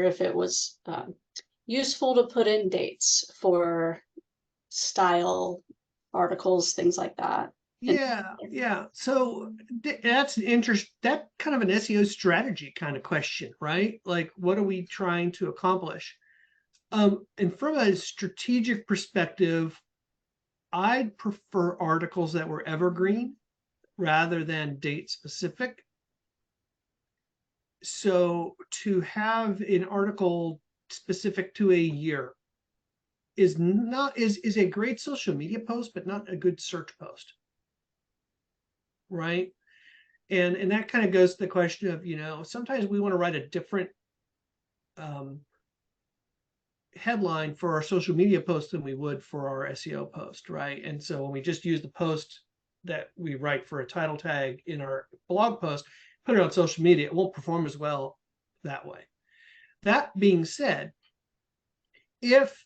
if it was useful to put in dates for style articles, things like that. And Yeah. So that's an that kind of an SEO strategy kind of question, right? Like, what are we trying to accomplish? And from a strategic perspective, I'd prefer articles that were evergreen rather than date specific. So to have an article specific to a year is a great social media post, but not a good search post, right? And that kind of goes to the question of, sometimes we want to write a different um, headline for our social media post than we would for our SEO post, right? And so when we just use the post that we write for a title tag in our blog post, put it on social media, it won't perform as well that way. That being said, if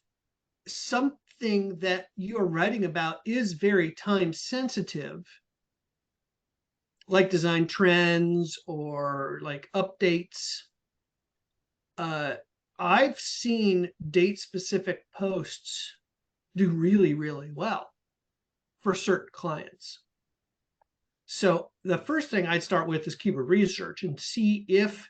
something that you're writing about is very time sensitive, like design trends or like updates, I've seen date specific posts do really, really well for certain clients. So the first thing I'd start with is keyword research and see if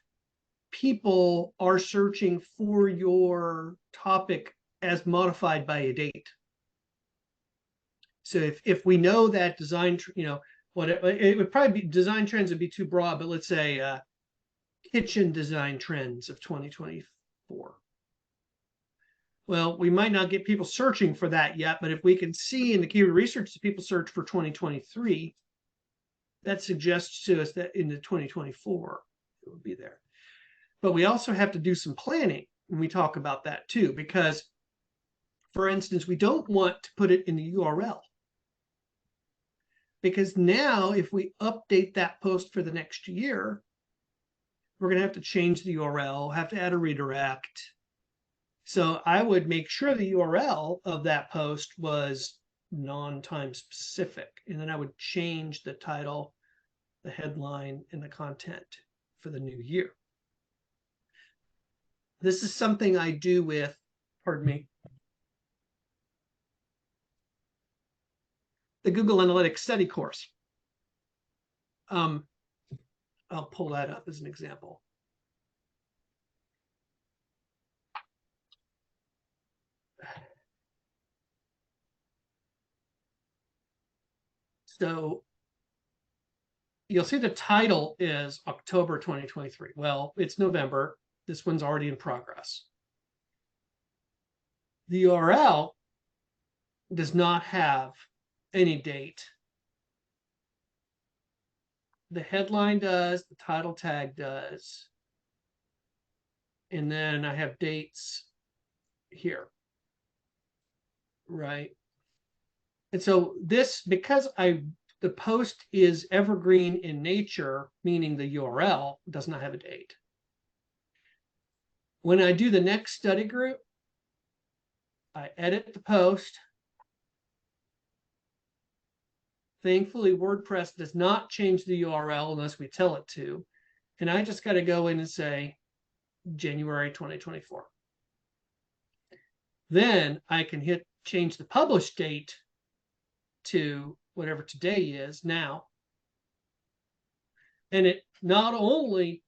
people are searching for your topic as modified by a date. So if we know that design, what it would probably be, design trends would be too broad, but let's say kitchen design trends of 2024. Well, we might not get people searching for that yet, but if we can see in the keyword research that people search for 2023, that suggests to us that in the 2024, it would be there. But we also have to do some planning when we talk about that too, because for instance, we don't want to put it in the URL. Because now if we update that post for the next year, we're going to have to change the URL, have to add a redirect. So I would make sure the URL of that post was non-time specific. And then I would change the title, the headline, and the content for the new year. This is something I do with, pardon me, the Google Analytics study course. I'll pull that up as an example. So you'll see the title is October 2023. Well, it's November. This one's already in progress. The URL does not have any date. The headline does, the title tag does. And then I have dates here, right? And so this, because the post is evergreen in nature, meaning the URL does not have a date. When I do the next study group, I edit the post. Thankfully, WordPress does not change the URL unless we tell it to. And I just got to go in and say January 2024. Then I can hit change the publish date to whatever today is now. And it not only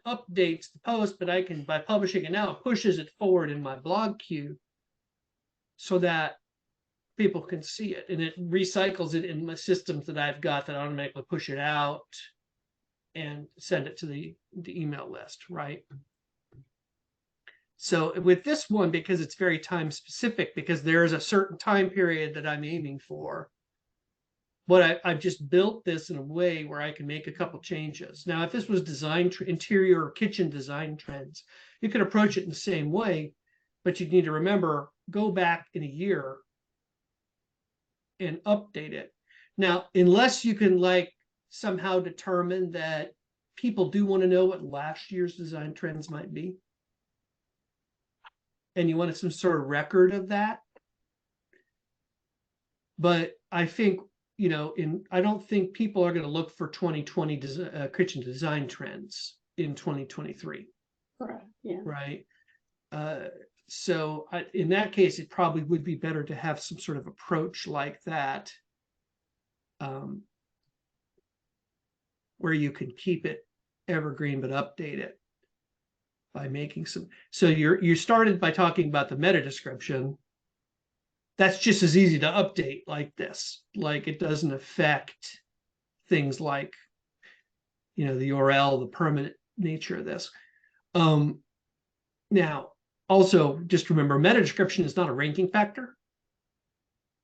updates the post, but I can, by publishing it now, it pushes it forward in my blog queue so that people can see it, and it recycles it in my systems that I've got that automatically push it out and send it to the email list, right? So with this one, because it's very time specific, because there is a certain time period that I'm aiming for, I've just built this in a way where I can make a couple changes. Now, if this was interior or kitchen design trends, you could approach it in the same way, but you need to remember, go back in a year and update it. Now, unless you can somehow determine that people do want to know what last year's design trends might be, and you wanted some sort of record of that. But I think, I don't think people are going to look for 2020 kitchen design trends in 2023. Correct. Yeah. right? So in that case, it probably would be better to have some sort of approach like that, where you can keep it evergreen but update it by making some. So you started by talking about the meta description. That's just as easy to update like this. Like it doesn't affect things like, the URL, the permanent nature of this. Now, also just remember, meta description is not a ranking factor,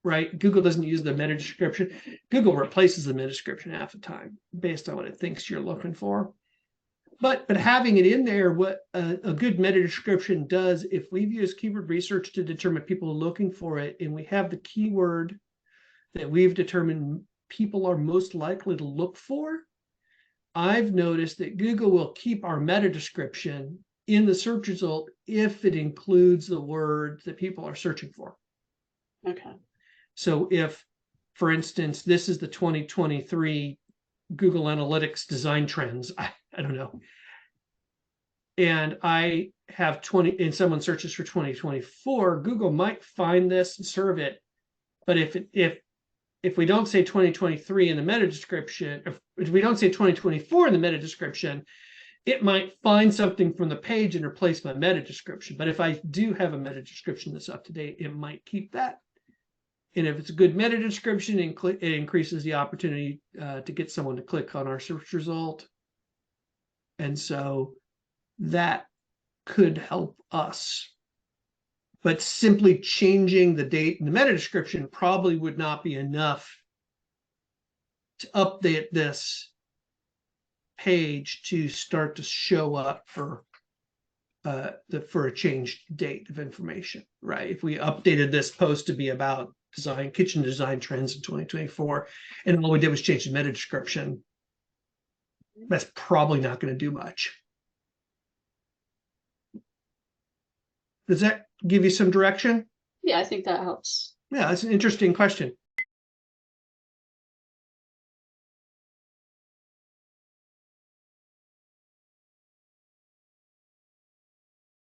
right? Google doesn't use the meta description. Google replaces the meta description half the time based on what it thinks you're looking for. But having it in there, what a good meta description does, if we've used keyword research to determine people are looking for it, and we have the keyword that we've determined people are most likely to look for, I've noticed that Google will keep our meta description in the search result if it includes the word that people are searching for. Okay. So if, for instance, this is the 2023 Google Analytics design trends, I don't know, and I have 20, and someone searches for 2024, Google might find this and serve it. But if we don't say 2023 in the meta description, if we don't say 2024 in the meta description, it might find something from the page and replace my meta description. But if I do have a meta description that's up to date, it might keep that. And if it's a good meta description, it increases the opportunity to get someone to click on our search result. And so that could help us. But simply changing the date in the meta description probably would not be enough to update this page to start to show up for a changed date of information, right? If we updated this post to be about kitchen design trends in 2024, and all we did was change the meta description, that's probably not going to do much. Does that give you some direction? Yeah, I think that helps. Yeah, that's an interesting question.